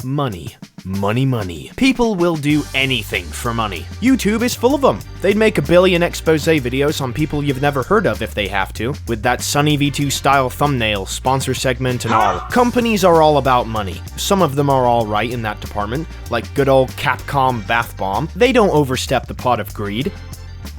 Money. Money, money. People will do anything for money. YouTube is full of them. They'd make a billion expose videos on people you've never heard of if they have to, with that Sunny V2 style thumbnail, sponsor segment and all. Companies are all about money. Some of them are alright in that department, like good old Capcom Bath Bomb. They don't overstep the pot of greed.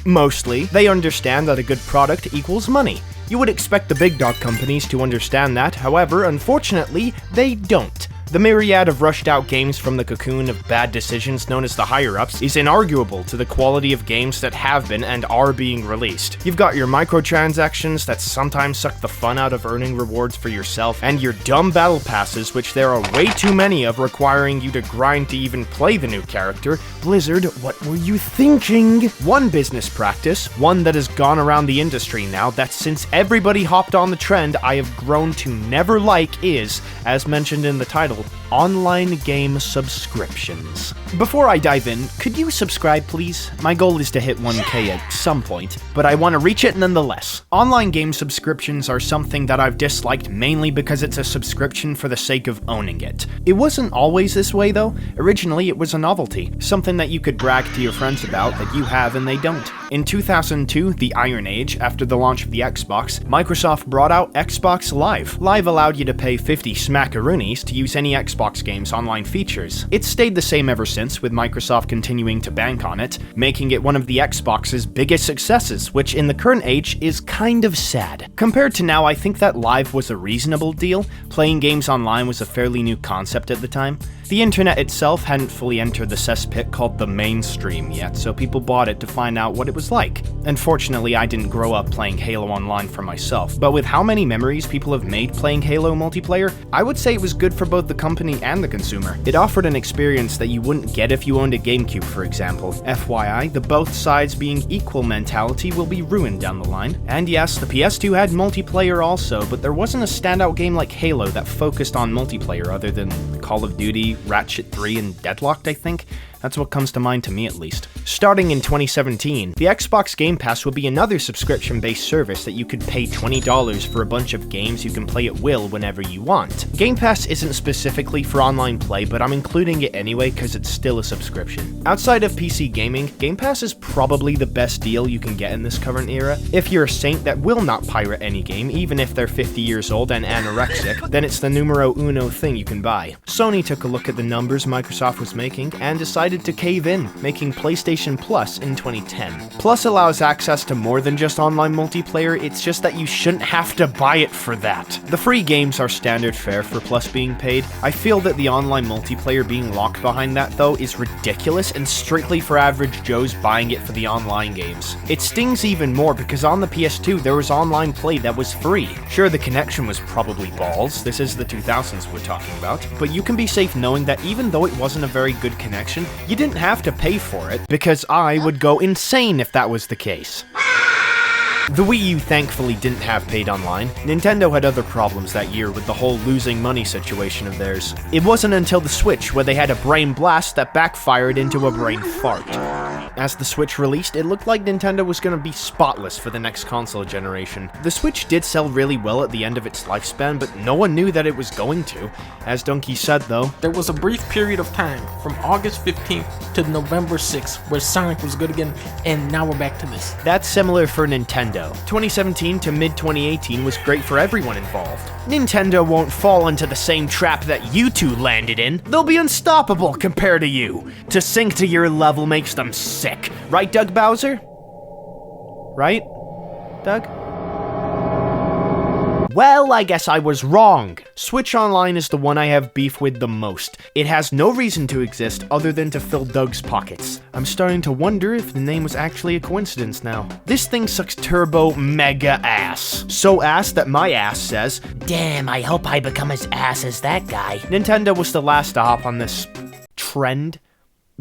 Mostly, they understand that a good product equals money. You would expect the big dog companies to understand that, however, unfortunately, they don't. The myriad of rushed-out games from the cocoon of bad decisions known as the higher-ups is inarguable to the quality of games that have been and are being released. You've got your microtransactions that sometimes suck the fun out of earning rewards for yourself, and your dumb battle passes, which there are way too many of, requiring you to grind to even play the new character. Blizzard, what were you thinking? One business practice, one that has gone around the industry now, that since everybody hopped on the trend I have grown to never like is, as mentioned in the title, online game subscriptions. Before I dive in, could you subscribe please? My goal is to hit 1K at some point, but I want to reach it nonetheless. Online game subscriptions are something that I've disliked mainly because it's a subscription for the sake of owning it. It wasn't always this way though. Originally it was a novelty, something that you could brag to your friends about that you have and they don't. In 2002, the Iron Age, after the launch of the Xbox, Microsoft brought out Xbox Live. Live allowed you to pay 50 smackaroonies to use any Xbox game's online features. It's stayed the same ever since, with Microsoft continuing to bank on it, making it one of the Xbox's biggest successes, which in the current age is kind of sad. Compared to now, I think that Live was a reasonable deal. Playing games online was a fairly new concept at the time. The internet itself hadn't fully entered the cesspit called the mainstream yet, so people bought it to find out what it was like. Unfortunately, I didn't grow up playing Halo Online for myself, but with how many memories people have made playing Halo multiplayer, I would say it was good for both the company and the consumer. It offered an experience that you wouldn't get if you owned a GameCube, for example. FYI, the both sides being equal mentality will be ruined down the line. And yes, the PS2 had multiplayer also, but there wasn't a standout game like Halo that focused on multiplayer other than Call of Duty, Ratchet 3, and Deadlocked, I think. That's what comes to mind to me at least. Starting in 2017, the Xbox Game Pass will be another subscription-based service that you could pay $20 for a bunch of games you can play at will whenever you want. Game Pass isn't specifically for online play, but I'm including it anyway because it's still a subscription. Outside of PC gaming, Game Pass is probably the best deal you can get in this current era. If you're a saint that will not pirate any game, even if they're 50 years old and anorexic, then it's the numero uno thing you can buy. Sony took a look at the numbers Microsoft was making and decided to cave in, making PlayStation Plus in 2010. Plus allows access to more than just online multiplayer, it's just that you shouldn't have to buy it for that. The free games are standard fare for Plus being paid. I feel that the online multiplayer being locked behind that though is ridiculous and strictly for average Joes buying it for the online games. It stings even more because on the PS2 there was online play that was free. Sure, the connection was probably balls, this is the 2000s we're talking about, but you can be safe knowing that even though it wasn't a very good connection, you didn't have to pay for it, because I would go insane if that was the case. The Wii U thankfully didn't have paid online. Nintendo had other problems that year with the whole losing money situation of theirs. It wasn't until the Switch where they had a brain blast that backfired into a brain fart. As the Switch released, it looked like Nintendo was going to be spotless for the next console generation. The Switch did sell really well at the end of its lifespan, but no one knew that it was going to. As Donkey said though, there was a brief period of time from August 15th to November 6th where Sonic was good again, and now we're back to this. That's similar for Nintendo. 2017 to mid-2018 was great for everyone involved. Nintendo won't fall into the same trap that you two landed in. They'll be unstoppable compared to you. To sink to your level makes them sick. Right, Doug Bowser? Right, Doug? Well, I guess I was wrong. Switch Online is the one I have beef with the most. It has no reason to exist other than to fill Doug's pockets. I'm starting to wonder if the name was actually a coincidence now. This thing sucks turbo mega ass. So ass that my ass says, "Damn, I hope I become as ass as that guy." Nintendo was the last to hop on this trend,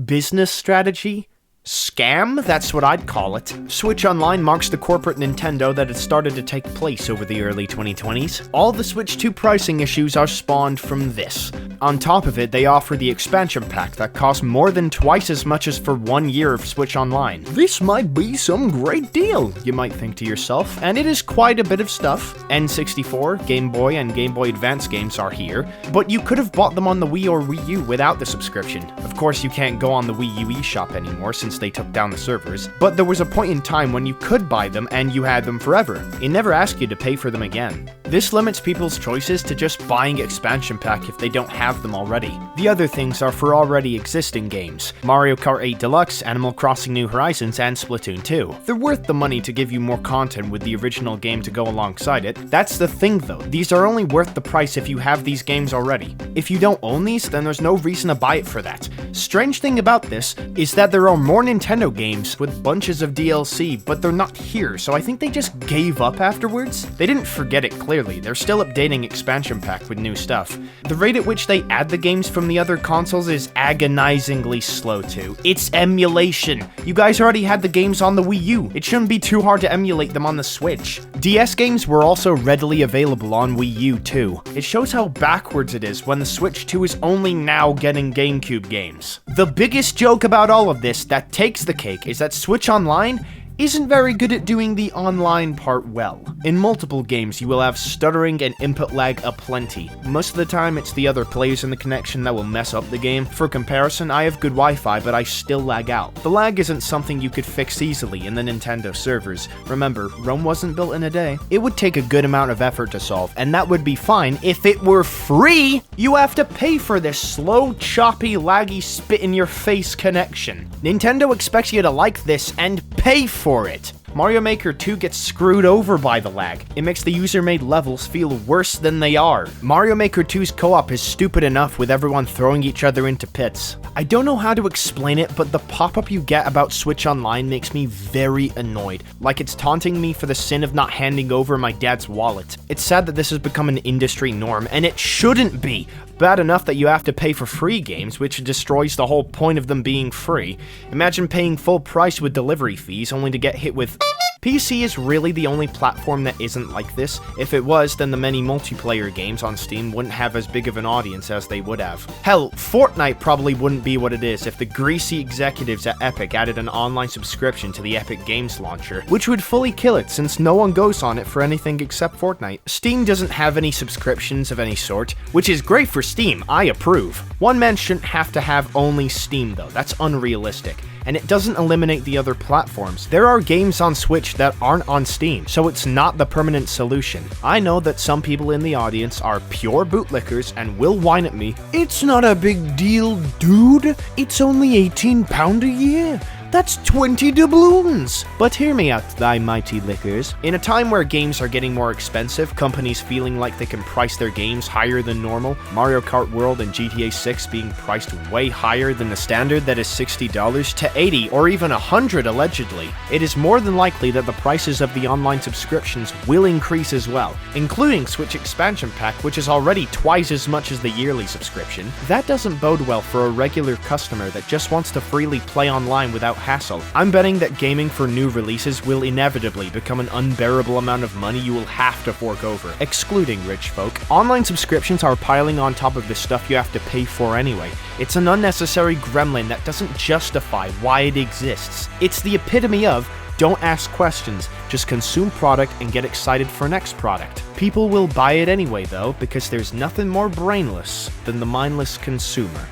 business strategy, Scam? That's what I'd call it. Switch Online marks the corporate Nintendo that had started to take place over the early 2020s. All the Switch 2 pricing issues are spawned from this. On top of it, they offer the expansion pack that costs more than twice as much as for 1 year of Switch Online. This might be some great deal, you might think to yourself, and it is quite a bit of stuff. N64, Game Boy, and Game Boy Advance games are here, but you could have bought them on the Wii or Wii U without the subscription. Of course, you can't go on the Wii U eShop anymore since they took down the servers, but there was a point in time when you could buy them and you had them forever. It never asked you to pay for them again. This limits people's choices to just buying expansion pack if they don't have them already. The other things are for already existing games: Mario Kart 8 Deluxe, Animal Crossing New Horizons, and Splatoon 2. They're worth the money to give you more content with the original game to go alongside it. That's the thing though, these are only worth the price if you have these games already. If you don't own these, then there's no reason to buy it for that. Strange thing about this is that there are more Nintendo games with bunches of DLC, but they're not here, so I think they just gave up afterwards. They didn't forget it clearly, they're still updating expansion pack with new stuff. The rate at which they add the games from the other consoles is agonizingly slow too. It's emulation. You guys already had the games on the Wii U. It shouldn't be too hard to emulate them on the Switch. DS games were also readily available on Wii U too. It shows how backwards it is when the Switch 2 is only now getting GameCube games. The biggest joke about all of this that takes the cake is that Switch Online isn't very good at doing the online part well. In multiple games, you will have stuttering and input lag aplenty. Most of the time, it's the other players in the connection that will mess up the game. For comparison, I have good Wi-Fi, but I still lag out. The lag isn't something you could fix easily in the Nintendo servers. Remember, Rome wasn't built in a day. It would take a good amount of effort to solve, and that would be fine if it were free! You have to pay for this slow, choppy, laggy, spit-in-your-face connection. Nintendo expects you to like this and pay for it. Mario Maker 2 gets screwed over by the lag. It makes the user-made levels feel worse than they are. Mario Maker 2's co-op is stupid enough with everyone throwing each other into pits. I don't know how to explain it, but the pop-up you get about Switch Online makes me very annoyed. Like it's taunting me for the sin of not handing over my dad's wallet. It's sad that this has become an industry norm, and it shouldn't be. Bad enough that you have to pay for free games, which destroys the whole point of them being free. Imagine paying full price with delivery fees only to get hit with... PC is really the only platform that isn't like this. If it was, then the many multiplayer games on Steam wouldn't have as big of an audience as they would have. Hell, Fortnite probably wouldn't be what it is if the greasy executives at Epic added an online subscription to the Epic Games launcher, which would fully kill it since no one goes on it for anything except Fortnite. Steam doesn't have any subscriptions of any sort, which is great for Steam, I approve. One man shouldn't have to have only Steam though, that's unrealistic. And it doesn't eliminate the other platforms. There are games on Switch that aren't on Steam, so it's not the permanent solution. I know that some people in the audience are pure bootlickers and will whine at me, "It's not a big deal, dude. It's only £18 a year. That's 20 doubloons." But hear me out, thy mighty lickers. In a time where games are getting more expensive, companies feeling like they can price their games higher than normal, Mario Kart World and GTA 6 being priced way higher than the standard that is $60 to $80 or even $100 allegedly, it is more than likely that the prices of the online subscriptions will increase as well, including Switch Expansion Pack, which is already twice as much as the yearly subscription. That doesn't bode well for a regular customer that just wants to freely play online without hassle. I'm betting that gaming for new releases will inevitably become an unbearable amount of money you will have to fork over, excluding rich folk. Online subscriptions are piling on top of the stuff you have to pay for anyway. It's an unnecessary gremlin that doesn't justify why it exists. It's the epitome of don't ask questions, just consume product and get excited for next product. People will buy it anyway though, because there's nothing more brainless than the mindless consumer.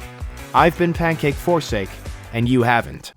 I've been Pancake Forsake, and you haven't.